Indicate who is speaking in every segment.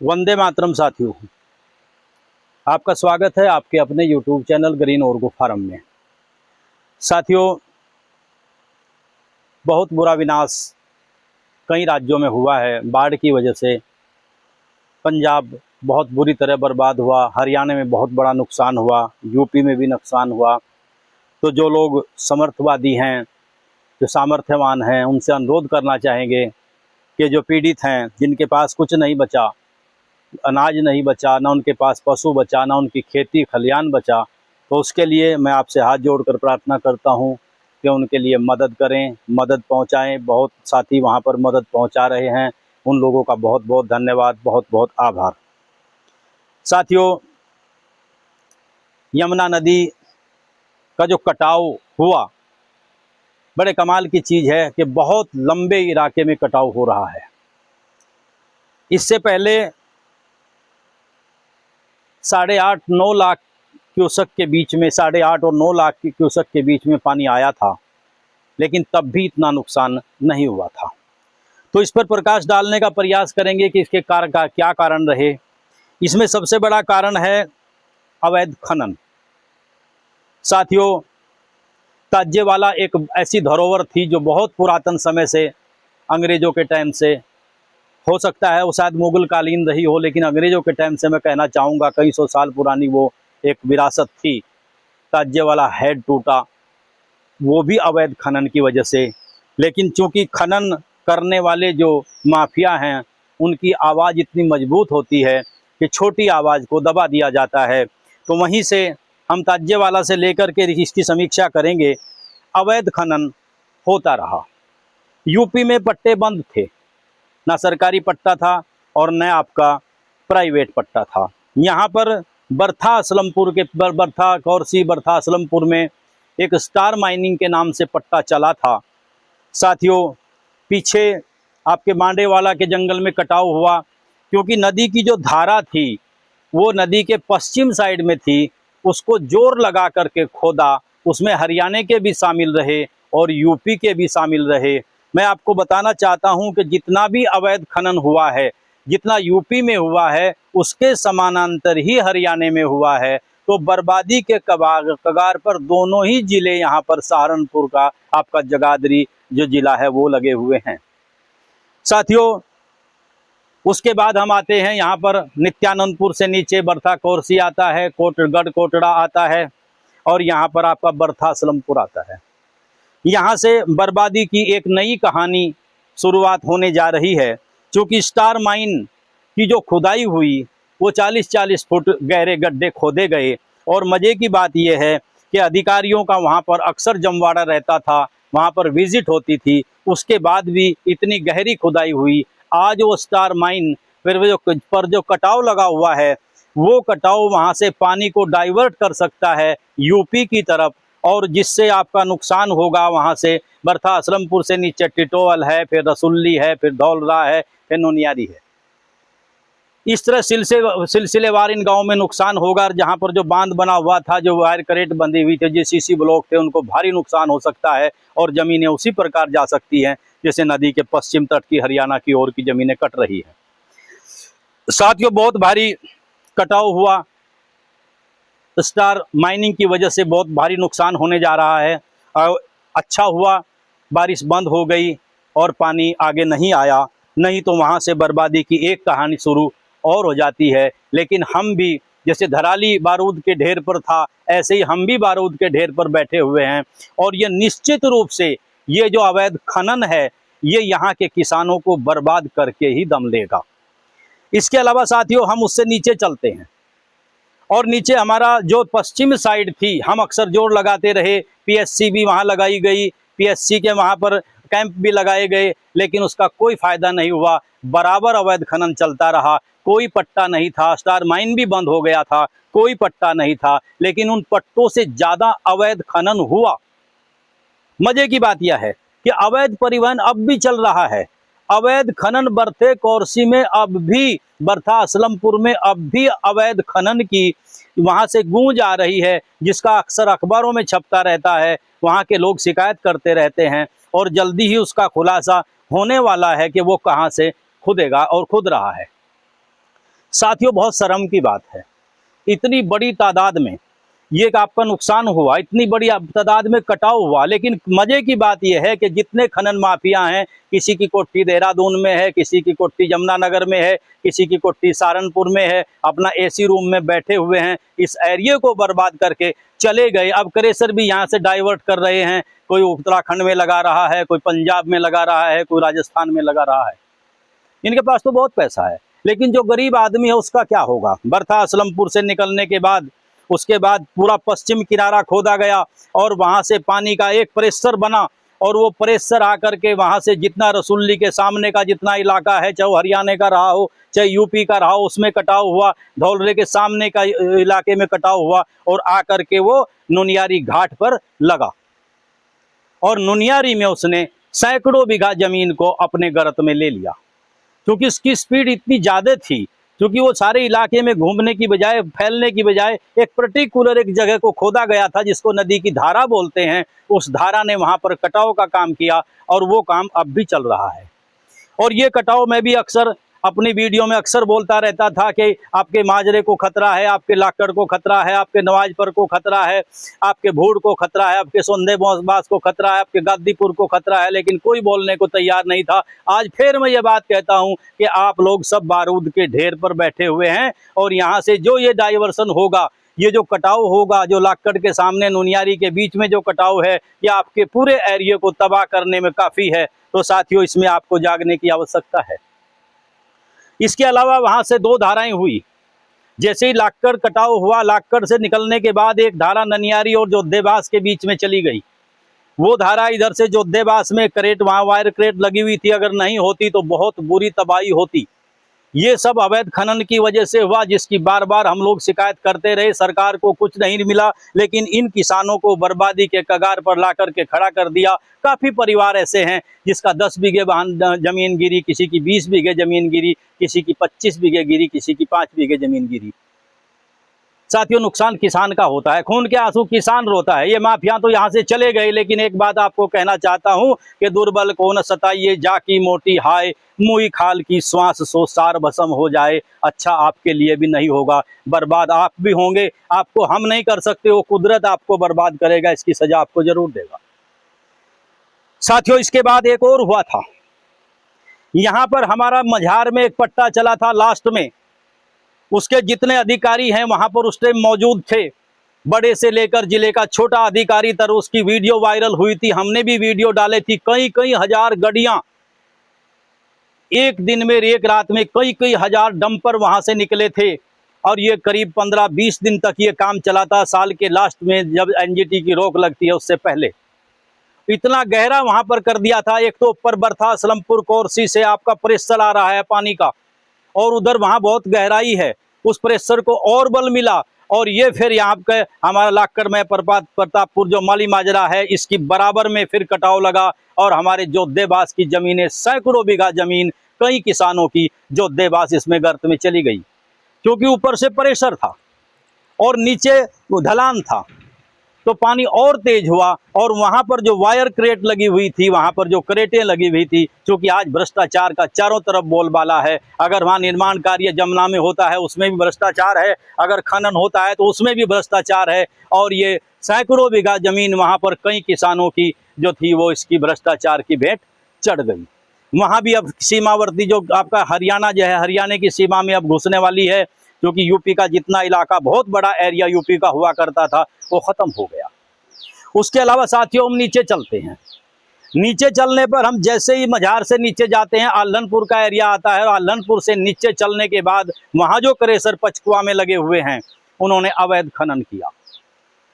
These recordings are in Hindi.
Speaker 1: वंदे मातरम साथियों, आपका स्वागत है आपके अपने यूट्यूब चैनल ग्रीन ऑर्गो फार्म में। साथियों, बहुत बुरा विनाश कई राज्यों में हुआ है। बाढ़ की वजह से पंजाब बहुत बुरी तरह बर्बाद हुआ, हरियाणा में बहुत बड़ा नुकसान हुआ, यूपी में भी नुकसान हुआ। तो जो लोग समर्थवादी हैं, जो सामर्थ्यवान हैं, उनसे अनुरोध करना चाहेंगे कि जो पीड़ित हैं, जिनके पास कुछ नहीं बचा, अनाज नहीं बचा, ना उनके पास पशु बचा, ना उनकी खेती खलियान बचा, तो उसके लिए मैं आपसे हाथ जोड़कर प्रार्थना करता हूं कि उनके लिए मदद करें, मदद पहुंचाएं। बहुत साथी वहां पर मदद पहुंचा रहे हैं, उन लोगों का बहुत बहुत धन्यवाद, बहुत बहुत आभार। साथियों, यमुना नदी का जो कटाव हुआ, बड़े कमाल की चीज़ है कि बहुत लंबे इलाके में कटाव हो रहा है। इससे पहले 8.5-9 लाख क्यूसेक के बीच में, 8.5 और 9 लाख की क्यूसेक के बीच में पानी आया था, लेकिन तब भी इतना नुकसान नहीं हुआ था। तो इस पर प्रकाश डालने का प्रयास करेंगे कि इसके कारण का क्या कारण रहे। इसमें सबसे बड़ा कारण है अवैध खनन। साथियों, ताजेवाला एक ऐसी धरोहर थी जो बहुत पुरातन समय से, अंग्रेजों के टाइम से, हो सकता है वो शायद मुगल कालीन रही हो, लेकिन अंग्रेजों के टाइम से मैं कहना चाहूँगा कई सौ साल पुरानी वो एक विरासत थी। ताजेवाला हेड टूटा, वो भी अवैध खनन की वजह से। लेकिन चूंकि खनन करने वाले जो माफिया हैं, उनकी आवाज़ इतनी मजबूत होती है कि छोटी आवाज़ को दबा दिया जाता है। तो वहीं से हम ताजेवाला से लेकर के इसकी समीक्षा करेंगे। अवैध खनन होता रहा। यूपी में पट्टे बंद थे, ना सरकारी पट्टा था और न आपका प्राइवेट पट्टा था। यहाँ पर बर्था असलमपुर के बर्था कौरसी बर्था असलमपुर में एक स्टार माइनिंग के नाम से पट्टा चला था। साथियों, पीछे आपके मांडेवाला के जंगल में कटाव हुआ, क्योंकि नदी की जो धारा थी वो नदी के पश्चिम साइड में थी। उसको जोर लगा करके खोदा, उसमें हरियाणा के भी शामिल रहे और यूपी के भी शामिल रहे। मैं आपको बताना चाहता हूं कि जितना भी अवैध खनन हुआ है, जितना यूपी में हुआ है, उसके समानांतर ही हरियाणा में हुआ है। तो बर्बादी के कगार पर दोनों ही जिले, यहाँ पर सहारनपुर का आपका जगाधरी जो जिला है वो लगे हुए हैं। साथियों, उसके बाद हम आते हैं यहाँ पर नित्यानंदपुर से नीचे बर्था कौरसी आता है, गढ़ कोटड़ा आता है और यहाँ पर आपका बर्था असलमपुर आता है। यहाँ से बर्बादी की एक नई कहानी शुरुआत होने जा रही है। क्योंकि स्टार माइन की जो खुदाई हुई वो 40-40 फुट गहरे गड्ढे खोदे गए। और मज़े की बात यह है कि अधिकारियों का वहाँ पर अक्सर जमवाड़ा रहता था, वहाँ पर विजिट होती थी, उसके बाद भी इतनी गहरी खुदाई हुई। आज वो स्टार माइन पर जो कटाव लगा हुआ है, वो कटाव वहाँ से पानी को डाइवर्ट कर सकता है यूपी की तरफ, और जिससे आपका नुकसान होगा। वहाँ से बर्था असलमपुर से नीचे टिटोल है, फिर रसुल्ली है, फिर धौलरा है, फिर नोनियारी है। इस तरह सिलसिलेवार इन गाँव में नुकसान होगा। जहाँ पर जो बांध बना हुआ था, जो वायर करेट बंधी हुई थी, जो सीसी ब्लॉक थे, उनको भारी नुकसान हो सकता है और ज़मीनें उसी प्रकार जा सकती हैं जैसे नदी के पश्चिम तट की हरियाणा की ओर की ज़मीनें कट रही हैं। साथियों, बहुत भारी कटाव हुआ, स्टार माइनिंग की वजह से बहुत भारी नुकसान होने जा रहा है। अच्छा हुआ बारिश बंद हो गई और पानी आगे नहीं आया, नहीं तो वहाँ से बर्बादी की एक कहानी शुरू और हो जाती है। लेकिन हम भी, जैसे धराली बारूद के ढेर पर था, ऐसे ही हम भी बारूद के ढेर पर बैठे हुए हैं। और ये निश्चित रूप से ये जो अवैध खनन है, ये यहाँ के किसानों को बर्बाद करके ही दम लेगा। इसके अलावा साथियों, हम उससे नीचे चलते हैं और नीचे हमारा जो पश्चिम साइड थी, हम अक्सर जोर लगाते रहे, पीएससी भी वहाँ लगाई गई, पीएससी के वहाँ पर कैंप भी लगाए गए, लेकिन उसका कोई फायदा नहीं हुआ। बराबर अवैध खनन चलता रहा, कोई पट्टा नहीं था। स्टार माइन भी बंद हो गया था, कोई पट्टा नहीं था, लेकिन उन पट्टों से ज़्यादा अवैध खनन हुआ। मजे की बात यह है कि अवैध परिवहन अब भी चल रहा है। अवैध खनन बर्थे कौरसी में अब भी, बर्था असलमपुर में अब भी अवैध खनन की वहाँ से गूंज आ रही है, जिसका अक्सर अखबारों में छपता रहता है। वहाँ के लोग शिकायत करते रहते हैं और जल्दी ही उसका खुलासा होने वाला है कि वो कहाँ से खुदेगा और खुद रहा है। साथियों, बहुत शर्म की बात है, इतनी बड़ी तादाद में ये आपका नुकसान हुआ, इतनी बड़ी तादाद में कटाव हुआ, लेकिन मजे की बात यह है कि जितने खनन माफिया हैं, किसी की कोठी देहरादून में है, किसी की कोठी यमुनानगर में है, किसी की कोठी सहारनपुर में है, अपना एसी रूम में बैठे हुए हैं, इस एरिया को बर्बाद करके चले गए। अब क्रेशर भी यहाँ से डाइवर्ट कर रहे हैं, कोई उत्तराखंड में लगा रहा है, कोई पंजाब में लगा रहा है, कोई राजस्थान में लगा रहा है। इनके पास तो बहुत पैसा है, लेकिन जो गरीब आदमी है उसका क्या होगा। बर्था असलमपुर से निकलने के बाद उसके बाद पूरा पश्चिम किनारा खोदा गया और वहां से पानी का एक प्रेशर बना, और वो प्रेशर आकर के वहां से जितना रसुल्ली के सामने का जितना इलाका है, चाहे हरियाणा का रहा हो चाहे यूपी का रहा हो, उसमें कटाव हुआ, धौलरे के सामने का इलाके में कटाव हुआ, और आकर के वो नुनियारी घाट पर लगा, और नुनियारी में उसने सैकड़ों बीघा जमीन को अपने गर्त में ले लिया। क्योंकि इसकी स्पीड इतनी ज़्यादा थी, क्योंकि वो सारे इलाके में घूमने की बजाय, फैलने की बजाय, एक पर्टिकुलर एक जगह को खोदा गया था जिसको नदी की धारा बोलते हैं। उस धारा ने वहाँ पर कटाव का काम किया, और वो काम अब भी चल रहा है। और ये कटाव मैं भी अक्सर अपनी वीडियो में अक्सर बोलता रहता था कि आपके माजरे को खतरा है, आपके लाकड़ को खतरा है, आपके नवाजपर को खतरा है, आपके भूड़ को खतरा है, आपके सोंदे बास को खतरा है, आपके गादीपुर को खतरा है, लेकिन कोई बोलने को तैयार नहीं था। आज फिर मैं ये बात कहता हूँ कि आप लोग सब बारूद के ढेर पर बैठे हुए हैं, और यहाँ से जो ये डाइवर्सन होगा, ये जो कटाव होगा, जो लाकड़ के सामने नुनियारी के बीच में जो कटाव है, ये आपके पूरे एरिया को तबाह करने में काफ़ी है। तो साथियों, इसमें आपको जागने की आवश्यकता है। इसके अलावा वहां से दो धाराएं हुई। जैसे ही लाकड़ कटाव हुआ, लाकड़ से निकलने के बाद एक धारा ननियारी और जोधेबास के बीच में चली गई। वो धारा इधर से जोधेबास में क्रेट, वहाँ वायर क्रेट लगी हुई थी, अगर नहीं होती तो बहुत बुरी तबाही होती। ये सब अवैध खनन की वजह से हुआ, जिसकी बार बार हम लोग शिकायत करते रहे, सरकार को कुछ नहीं मिला, लेकिन इन किसानों को बर्बादी के कगार पर ला करके खड़ा कर दिया। काफ़ी परिवार ऐसे हैं जिसका 10 बीघे जमीन गिरी, किसी की 20 बीघे जमीन गिरी, किसी की 25 बीघे गिरी, किसी की 5 बीघे जमीन गिरी। साथियों, नुकसान किसान का होता है, खून के आंसू किसान रोता है। ये माफिया तो यहाँ से चले गए, लेकिन एक बात आपको कहना चाहता हूँ कि दुर्बल को न सताइए, जाकी मोटी हाय, मुई खाल की श्वास सो सार भस्म हो जाए। अच्छा आपके लिए भी नहीं होगा, बर्बाद आप भी होंगे। आपको हम नहीं कर सकते, वो कुदरत आपको बर्बाद करेगा, इसकी सजा आपको जरूर देगा। साथियों, इसके बाद एक और हुआ था। यहाँ पर हमारा मझार में एक पट्टा चला था लास्ट में, उसके जितने अधिकारी हैं वहां पर उस टाइम मौजूद थे, बड़े से लेकर जिले का छोटा अधिकारी तक, उसकी वीडियो वायरल हुई थी, हमने भी वीडियो डाले थी। कई कई हजार गाड़ियां एक दिन में, एक रात में कई कई हजार डंपर वहां से निकले थे, और ये करीब 15-20 दिन तक ये काम चला था। साल के लास्ट में जब एनजीटी की रोक लगती है, उससे पहले इतना गहरा वहां पर कर दिया था। एक तो ऊपर बर्था असलमपुर कोरसी से आपका प्रेशर आ रहा है पानी का, और उधर वहां बहुत गहराई है, उस प्रेशर को और बल मिला, और ये फिर यहाँ पे हमारा लाकड़ में प्रतापपुर जो माली माजरा है, इसकी बराबर में फिर कटाव लगा, और हमारे जोधेबास की जमीनें, सैकड़ों बीघा जमीन कई किसानों की जोधेबास इसमें गर्त में चली गई, क्योंकि ऊपर से प्रेशर था और नीचे ढलान था, तो पानी और तेज हुआ। और वहां पर जो वायर क्रेट लगी हुई थी, वहां पर जो क्रेटें लगी हुई थी, क्योंकि आज भ्रष्टाचार का चारों तरफ बोलबाला है। अगर वहां निर्माण कार्य जमुना में होता है, उसमें भी भ्रष्टाचार है, अगर खनन होता है तो उसमें भी भ्रष्टाचार है, और ये सैकड़ों बीघा जमीन वहां पर कई किसानों की जो थी, वो इसकी भ्रष्टाचार की भेंट चढ़ गई। वहां भी अब सीमावर्ती जो आपका हरियाणा जो है, हरियाणा की सीमा में अब घुसने वाली है, क्योंकि यूपी का जितना इलाका, बहुत बड़ा एरिया यूपी का हुआ करता था, वो खत्म हो गया। उसके अलावा साथियों, हम नीचे चलते हैं। नीचे चलने पर हम जैसे ही मझार से नीचे जाते हैं, आल्हनपुर का एरिया आता है, और आल्हनपुर से नीचे चलने के बाद वहां जो क्रेशर पचकुआ में लगे हुए हैं, उन्होंने अवैध खनन किया।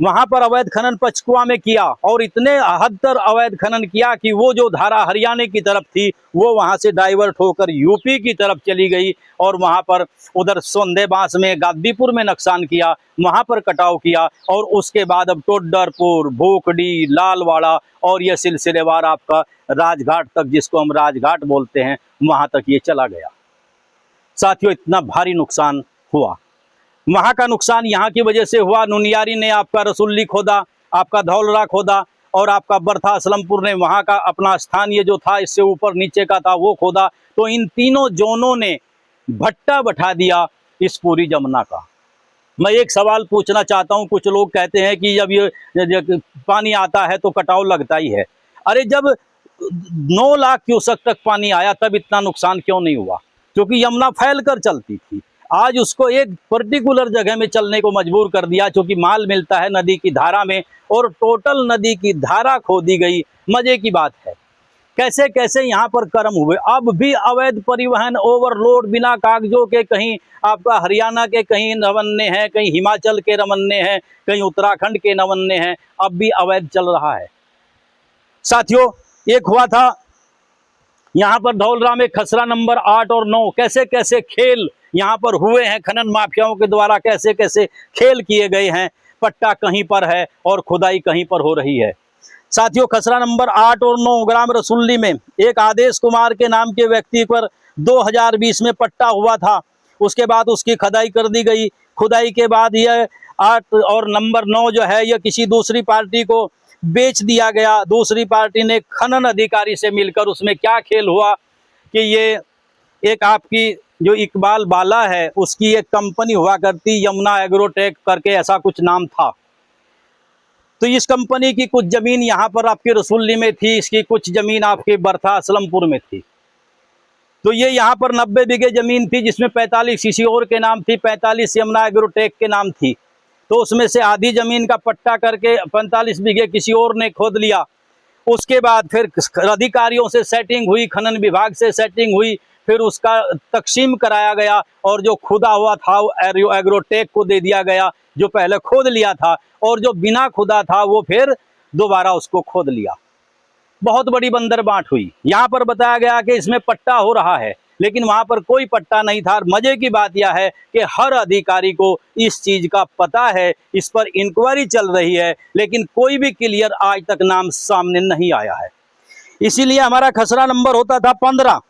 Speaker 1: वहां पर अवैध खनन पचकुआ में किया, और इतने हद तक अवैध खनन किया कि वो जो धारा हरियाणा की तरफ थी, वो वहां से डाइवर्ट होकर यूपी की तरफ चली गई, और वहां पर उधर सोंदेबास में, गादीपुर में नुकसान किया, वहां पर कटाव किया, और उसके बाद अब टोडरपुर, भोकड़ी, लालवाड़ा, और यह सिलसिलेवार आपका राजघाट तक, जिसको हम राजघाट बोलते हैं, वहां तक ये चला गया। साथियों, इतना भारी नुकसान हुआ। वहां का नुकसान यहाँ की वजह से हुआ, नुनियारी ने आपका रसुल्ली खोदा, आपका धौलरा खोदा, और आपका बर्था असलमपुर ने वहां का अपना स्थानीय जो था, इससे ऊपर नीचे का था, वो खोदा। तो इन तीनों जोनों ने भट्टा बैठा दिया इस पूरी जमुना का। मैं एक सवाल पूछना चाहता हूं, कुछ लोग कहते हैं कि जब ये पानी आता है तो कटाव लगता ही है। अरे जब 9 लाख क्यूसेक तक पानी आया तब इतना नुकसान क्यों नहीं हुआ? क्योंकि यमुना फैल कर चलती थी। आज उसको एक पर्टिकुलर जगह में चलने को मजबूर कर दिया, क्योंकि माल मिलता है नदी की धारा में, और टोटल नदी की धारा खो दी गई। मजे की बात है कैसे कैसे यहाँ पर कर्म हुए। अब भी अवैध परिवहन, ओवरलोड, बिना कागजों के, कहीं आपका हरियाणा के कहीं नवन्ने हैं, कहीं हिमाचल के नवन्ने हैं, कहीं उत्तराखंड के नवन्ने हैं, अब भी अवैध चल रहा है। साथियों, एक हुआ था यहाँ पर धौलरा में खसरा नंबर 8 और 9, कैसे कैसे खेल यहाँ पर हुए हैं खनन माफियाओं के द्वारा, कैसे कैसे खेल किए गए हैं। पट्टा कहीं पर है और खुदाई कहीं पर हो रही है। साथियों, खसरा नंबर 8 और 9 ग्राम रसुल्ली में एक आदेश कुमार के नाम के व्यक्ति पर 2020 में पट्टा हुआ था। उसके बाद उसकी खुदाई कर दी गई। खुदाई के बाद यह 8 और नंबर 9 जो है यह किसी दूसरी पार्टी को बेच दिया गया। दूसरी पार्टी ने खनन अधिकारी से मिलकर, उसमें क्या खेल हुआ कि ये एक आपकी जो इकबाल बाला है उसकी एक कंपनी हुआ करती, यमुना एग्रोटेक करके ऐसा कुछ नाम था। तो इस कंपनी की कुछ जमीन यहाँ पर आपकी रसुल्ली में थी, इसकी कुछ जमीन आपके बर्था असलमपुर में थी। तो ये यहाँ पर 90 बीघे जमीन थी, जिसमें 45 किसी और के नाम थी, 45 यमुना एग्रोटेक के नाम थी। तो उसमें से आधी जमीन का पट्टा करके 45 बीघे किसी और ने खोद लिया। उसके बाद फिर अधिकारियों से सेटिंग हुई, खनन विभाग से सेटिंग हुई, फिर उसका तकसीम कराया गया और जो खुदा हुआ था वो एग्रोटेक को दे दिया गया, जो पहले खोद लिया था, और जो बिना खुदा था वो फिर दोबारा उसको खोद लिया। बहुत बड़ी बंदर बांट हुई। यहाँ पर बताया गया कि इसमें पट्टा हो रहा है, लेकिन वहां पर कोई पट्टा नहीं था। मजे की बात यह है कि हर अधिकारी को इस चीज का पता है, इस पर इंक्वायरी चल रही है, लेकिन कोई भी क्लियर आज तक नाम सामने नहीं आया है। इसीलिए हमारा खसरा नंबर होता था 15,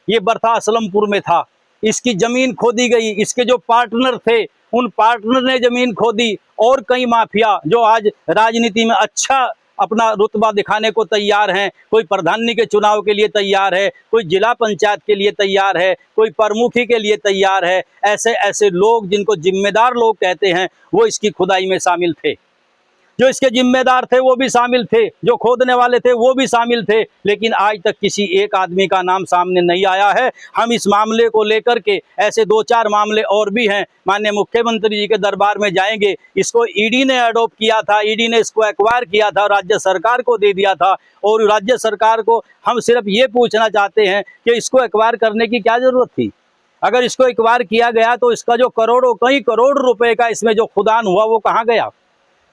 Speaker 1: ये बर्था असलमपुर में था। इसकी जमीन खोदी गई, इसके जो पार्टनर थे उन पार्टनर ने जमीन खोदी, और कई माफिया जो आज राजनीति में अच्छा अपना रुतबा दिखाने को तैयार हैं। कोई प्रधानी के चुनाव के लिए तैयार है, कोई जिला पंचायत के लिए तैयार है, कोई प्रमुखी के लिए तैयार है। ऐसे ऐसे लोग जिनको जिम्मेदार लोग कहते हैं वो इसकी खुदाई में शामिल थे। जो इसके जिम्मेदार थे वो भी शामिल थे, जो खोदने वाले थे वो भी शामिल थे, लेकिन आज तक किसी एक आदमी का नाम सामने नहीं आया है। हम इस मामले को लेकर के, ऐसे 2-4 मामले और भी हैं, माननीय मुख्यमंत्री जी के दरबार में जाएंगे। इसको ईडी ने अडॉप्ट किया था, ईडी ने इसको एक्वायर किया था, राज्य सरकार को दे दिया था, और राज्य सरकार को हम सिर्फ ये पूछना चाहते हैं कि इसको एक्वायर करने की क्या जरूरत थी। अगर इसको एक्वायर किया गया तो इसका जो कई करोड़ रुपए का इसमें जो खुदान हुआ वो कहाँ गया?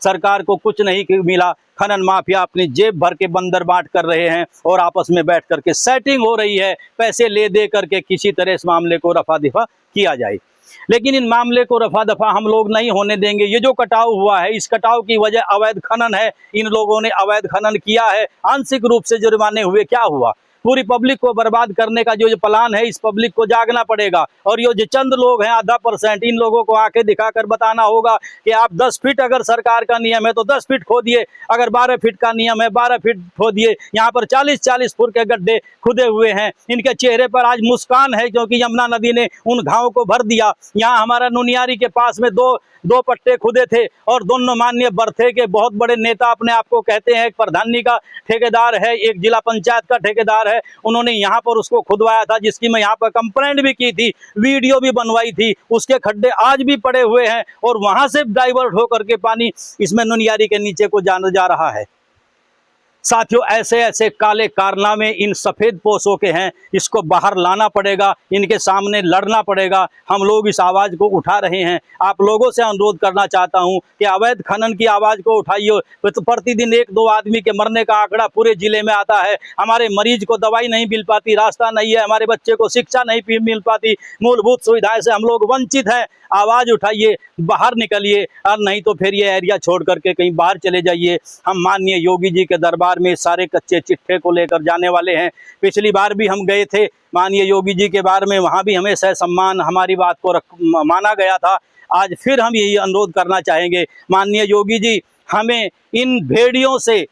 Speaker 1: सरकार को कुछ नहीं मिला। खनन माफिया अपनी जेब भर के बंदर बांट कर रहे हैं और आपस में बैठ करके सेटिंग हो रही है, पैसे ले दे करके किसी तरह इस मामले को रफा दफा किया जाए। लेकिन इन मामले को रफा दफा हम लोग नहीं होने देंगे। ये जो कटाव हुआ है, इस कटाव की वजह अवैध खनन है। इन लोगों ने अवैध खनन किया है, आंशिक रूप से जुर्माने हुए। क्या हुआ? पूरी पब्लिक को बर्बाद करने का जो प्लान है, इस पब्लिक को जागना पड़ेगा। और ये जो चंद लोग हैं, 0.5%, इन लोगों को आके दिखाकर बताना होगा कि आप 10 फीट अगर सरकार का नियम है तो 10 फीट खोदिए, अगर 12 फीट का नियम है 12 फीट खोदिए। यहाँ पर 40-40 फुट के गड्ढे खुदे हुए हैं। इनके चेहरे पर आज मुस्कान है, क्योंकि यमुना नदी ने उन घावों को भर दिया। यहाँ हमारा नुनियारी के पास में दो पट्टे खुदे थे, और दोनों माननीय बर्थे के बहुत बड़े नेता अपने आप को कहते हैं। एक प्रधानी का ठेकेदार है, एक जिला पंचायत का ठेकेदार है। उन्होंने यहाँ पर उसको खुदवाया था, जिसकी मैं यहाँ पर कंप्लेंट भी की थी, वीडियो भी बनवाई थी। उसके खड्डे आज भी पड़े हुए हैं, और वहां से डाइवर्ट होकर के पानी इसमें नुनियारी के नीचे को जा रहा है। साथियों, ऐसे ऐसे काले कारनामे इन सफेद पोशों के हैं। इसको बाहर लाना पड़ेगा, इनके सामने लड़ना पड़ेगा। हम लोग इस आवाज़ को उठा रहे हैं। आप लोगों से अनुरोध करना चाहता हूं कि अवैध खनन की आवाज़ को उठाइए। तो प्रतिदिन 1-2 आदमी के मरने का आंकड़ा पूरे जिले में आता है। हमारे मरीज को दवाई नहीं मिल पाती, रास्ता नहीं है, हमारे बच्चे को शिक्षा नहीं मिल पाती, मूलभूत सुविधाएं से हम लोग वंचित हैं। आवाज़ उठाइए, बाहर निकलिए, और नहीं तो फिर ये एरिया छोड़ करके कहीं बाहर चले जाइए। हम माननीय योगी जी के दरबार में सारे कच्चे चिट्ठे को लेकर जाने वाले हैं। पिछली बार भी हम गए थे माननीय योगी जी के बारे में, वहाँ भी हमें सहसम्मान हमारी बात को माना गया था। आज फिर हम यही अनुरोध करना चाहेंगे, माननीय योगी जी, हमें इन भेड़ियों से,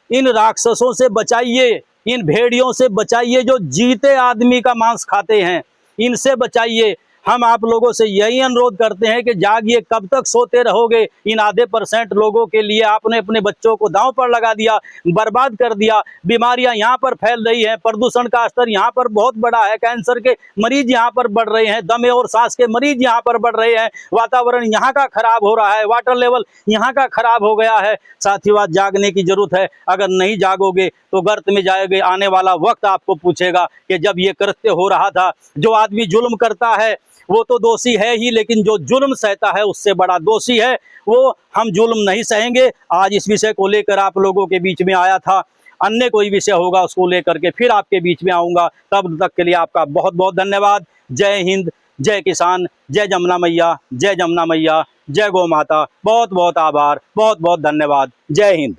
Speaker 1: इन राक्षसों से बचाइए, इन भेड़ियों से बचाइए जो जीते आदमी का मांस खाते हैं। इनसे बचाइए। हम आप लोगों से यही अनुरोध करते हैं कि जागिए, कब तक सोते रहोगे। इन आधे % लोगों के लिए आपने अपने बच्चों को दांव पर लगा दिया, बर्बाद कर दिया। बीमारियां यहाँ पर फैल रही हैं, प्रदूषण का स्तर यहाँ पर बहुत बड़ा है, कैंसर के मरीज यहाँ पर बढ़ रहे हैं, दमे और सांस के मरीज यहाँ पर बढ़ रहे हैं, वातावरण यहाँ का खराब हो रहा है, वाटर लेवल यहाँ का खराब हो गया है। साथियों, आज जागने की जरूरत है। अगर नहीं जागोगे तो गर्त में जाओगे। आने वाला वक्त आपको पूछेगा कि जब ये कृत्य हो रहा था। जो आदमी जुल्म करता है वो तो दोषी है ही, लेकिन जो जुल्म सहता है उससे बड़ा दोषी है वो। हम जुल्म नहीं सहेंगे। आज इस विषय को लेकर आप लोगों के बीच में आया था। अन्य कोई विषय होगा उसको लेकर के फिर आपके बीच में आऊँगा। तब तक के लिए आपका बहुत बहुत धन्यवाद। जय हिंद, जय किसान, जय जमुना मैया, जय जमुना मैया, जय गौ माता। बहुत बहुत आभार, बहुत बहुत धन्यवाद। जय हिंद।